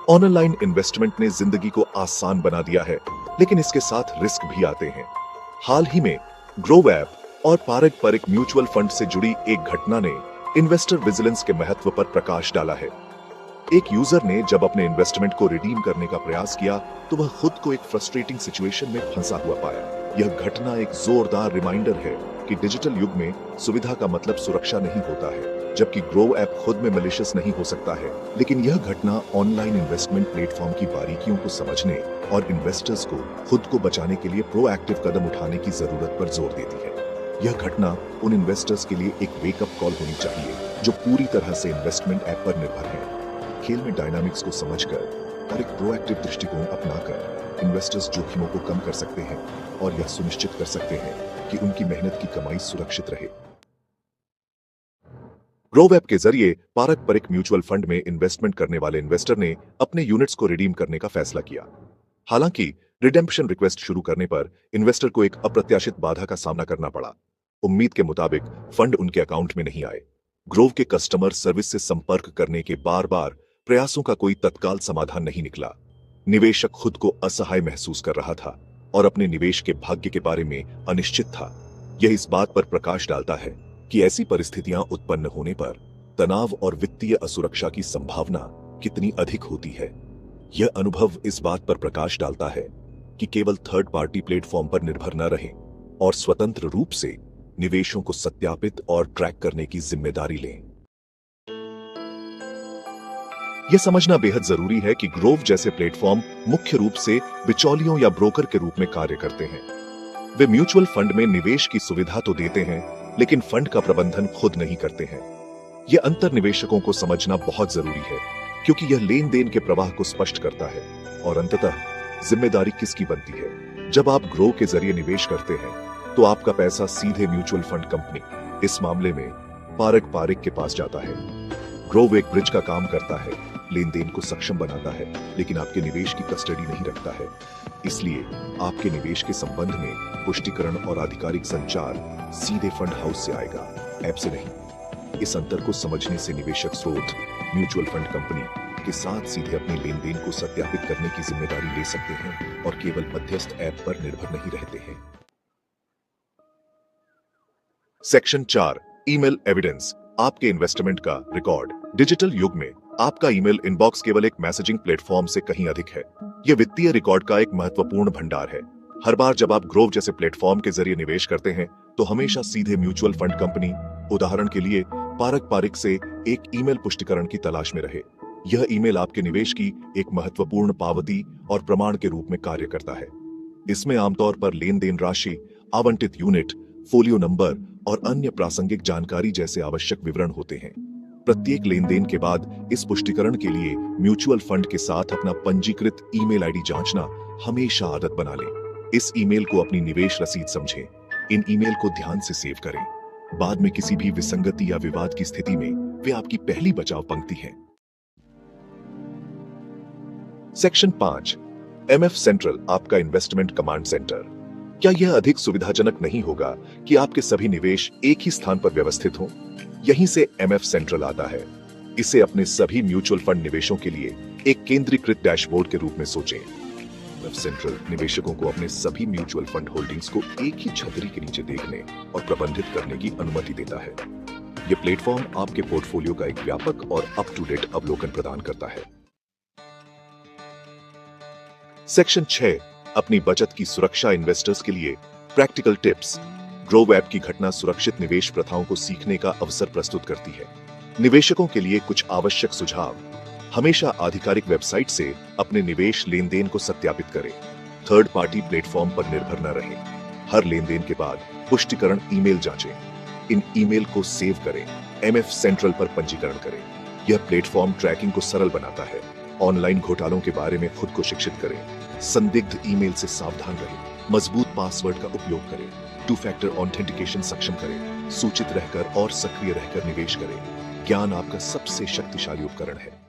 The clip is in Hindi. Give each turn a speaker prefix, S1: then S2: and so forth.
S1: ऑनलाइन इन्वेस्टमेंट ने जिंदगी को आसान बना दिया है, लेकिन इसके साथ रिस्क भी आते हैं। हाल ही में ग्रोव ऐप और पारंपरिक म्यूचुअल फंड से जुड़ी एक घटना ने इन्वेस्टर विजिलेंस के महत्व पर प्रकाश डाला है। एक यूजर ने जब अपने इन्वेस्टमेंट को रिडीम करने का प्रयास किया तो वह खुद को एक फ्रस्ट्रेटिंग सिचुएशन में फंसा हुआ पाया। यह घटना एक जोरदार रिमाइंडर है कि डिजिटल युग में सुविधा का मतलब सुरक्षा नहीं होता है। जबकि ग्रोव ऐप खुद में मैलिशियस नहीं हो सकता है, लेकिन यह घटना ऑनलाइन इन्वेस्टमेंट प्लेटफॉर्म की बारीकियों को समझने और इन्वेस्टर्स को खुद को बचाने के लिए प्रोएक्टिव कदम उठाने की जरूरत पर जोर देती है। यह घटना उन इन्वेस्टर्स के लिए एक वेकअप कॉल होनी चाहिए जो पूरी तरह से इन्वेस्टमेंट ऐप पर निर्भर है। खेल में डायनामिक्स को समझकर और एक प्रोएक्टिव दृष्टिकोण अपनाकर इन्वेस्टर्स जोखिमों को कम कर सकते हैं और यह सुनिश्चित कर सकते हैं कि उनकी मेहनत की कमाई सुरक्षित रहे। ग्रोव ऐप के जरिए पारंपरिक म्यूचुअल फंड में इन्वेस्टमेंट करने वाले इन्वेस्टर ने अपने यूनिट्स को रिडीम करने का फैसला किया। हालांकि रिडेम्पशन रिक्वेस्ट शुरू करने पर इन्वेस्टर को एक अप्रत्याशित बाधा का सामना करना पड़ा। उम्मीद के मुताबिक फंड उनके अकाउंट में नहीं आए। ग्रोव के कस्टमर सर्विस से संपर्क करने के बार-बार प्रयासों का कोई तत्काल समाधान नहीं निकला। निवेशक खुद को असहाय महसूस कर रहा था और अपने निवेश के भाग्य के बारे में अनिश्चित था। यह इस बात पर प्रकाश डालता है कि ऐसी परिस्थितियां उत्पन्न होने पर तनाव और वित्तीय असुरक्षा की संभावना कितनी अधिक होती है। यह अनुभव इस बात पर प्रकाश डालता है कि केवल थर्ड पार्टी प्लेटफॉर्म पर निर्भर न रहें और स्वतंत्र रूप से निवेशों को सत्यापित और ट्रैक करने की जिम्मेदारी लें। यह समझना बेहद जरूरी है कि ग्रोव जैसे प्लेटफॉर्म मुख्य रूप से बिचौलियों या ब्रोकर के रूप में कार्य करते हैं। वे म्यूचुअल फंड में निवेश की सुविधा तो देते हैं, लेकिन फंड का प्रबंधन खुद नहीं करते हैं। यह अंतर निवेशकों को समझना बहुत जरूरी है, क्योंकि यह लेन देन के प्रवाह को स्पष्ट करता है और अंततः जिम्मेदारी किसकी बनती है। जब आप ग्रोव के जरिए निवेश करते हैं तो आपका पैसा सीधे म्यूचुअल फंड कंपनी, इस मामले में पारंपरिक के पास जाता है। ग्रोव एक ब्रिज का काम करता है, लेन देन को सक्षम बनाता है, लेकिन आपके निवेश की कस्टडी नहीं रखता है। इसलिए आपके निवेश के संबंध में पुष्टिकरण और आधिकारिक संचार सीधे फंड हाउस से आएगा, ऐप से नहीं। इस अंतर को समझने से निवेशक स्रोत म्यूचुअल फंड कंपनी के साथ सीधे अपने लेन देन को सत्यापित करने की जिम्मेदारी ले सकते हैं और केवल मध्यस्थ ऐप पर निर्भर नहीं रहते हैं। सेक्शन 4, ईमेल एविडेंस, आपके इन्वेस्टमेंट का रिकॉर्ड। डिजिटल युग में आपका ईमेल इनबॉक्स केवल एक मैसेजिंग प्लेटफॉर्म से कहीं अधिक है। यह वित्तीय रिकॉर्ड का एक महत्वपूर्ण भंडार है। हर बार जब आप ग्रोव जैसे प्लेटफॉर्म के जरिए निवेश करते हैं तो हमेशा सीधे म्यूचुअल फंड कंपनी, उदाहरण के लिए पारंपरिक से एक ईमेल पुष्टिकरण की तलाश में रहे। यह ईमेल आपके निवेश की एक महत्वपूर्ण पावती और प्रमाण के रूप में कार्य करता है। इसमें आमतौर पर लेन देन राशि, आवंटित यूनिट, फोलियो नंबर और अन्य प्रासंगिक जानकारी जैसे आवश्यक विवरण होते हैं। प्रत्येक लेन देन के बाद इस पुष्टिकरण के लिए म्यूचुअल फंड के साथ अपना पंजीकृत ईमेल आईडी जांचना हमेशा आदत बना लें। इस ईमेल को अपनी निवेश रसीद समझें। इन ईमेल को ध्यान से सेव करें। बाद में किसी भी विसंगति या विवाद की स्थिति में वे आपकी पहली बचाव पंक्ति हैं। सेक्शन 5, एमएफ सेंट्रल, आपका इन्वेस्टमेंट कमांड सेंटर। क्या यह अधिक सुविधाजनक नहीं होगा कि आपके सभी निवेश एक ही स्थान पर व्यवस्थित हों? यहीं से एमएफ सेंट्रल आता है। इसे अपने सभी म्यूचुअल फंड निवेशों के लिए एक केंद्रीकृत डैशबोर्ड के रूप में सोचें। एमएफ सेंट्रल निवेशकों को अपने सभी म्यूचुअल फंड होल्डिंग्स को एक ही छतरी के नीचे देखने और प्रबंधित करने की अनुमति देता है। यह प्लेटफॉर्म आपके पोर्टफोलियो का एक व्यापक और अप टू डेट अवलोकन प्रदान करता है। सेक्शन 6, अपनी बचत की सुरक्षा, इन्वेस्टर्स के लिए प्रैक्टिकल टिप्स। ग्रोव ऐप की घटना सुरक्षित निवेश प्रथाओं को सीखने का अवसर प्रस्तुत करती है। निवेशकों के लिए कुछ आवश्यक सुझाव। हमेशा आधिकारिक वेबसाइट से अपने निवेश लेन देन को सत्यापित करें। थर्ड पार्टी प्लेटफॉर्म पर निर्भर न रहें। हर लेन देन के बाद पुष्टिकरण ईमेल जांचें। इन ईमेल को सेव करें। एमएफ सेंट्रल पर पंजीकरण करें। यह प्लेटफॉर्म ट्रैकिंग को सरल बनाता है। ऑनलाइन घोटालों के बारे में खुद को शिक्षित करें। संदिग्ध ईमेल से सावधान रहें। मजबूत पासवर्ड का उपयोग करें। 2 फैक्टर ऑथेंटिकेशन सक्षम करें। सूचित रहकर और सक्रिय रहकर निवेश करें। ज्ञान आपका सबसे शक्तिशाली उपकरण है।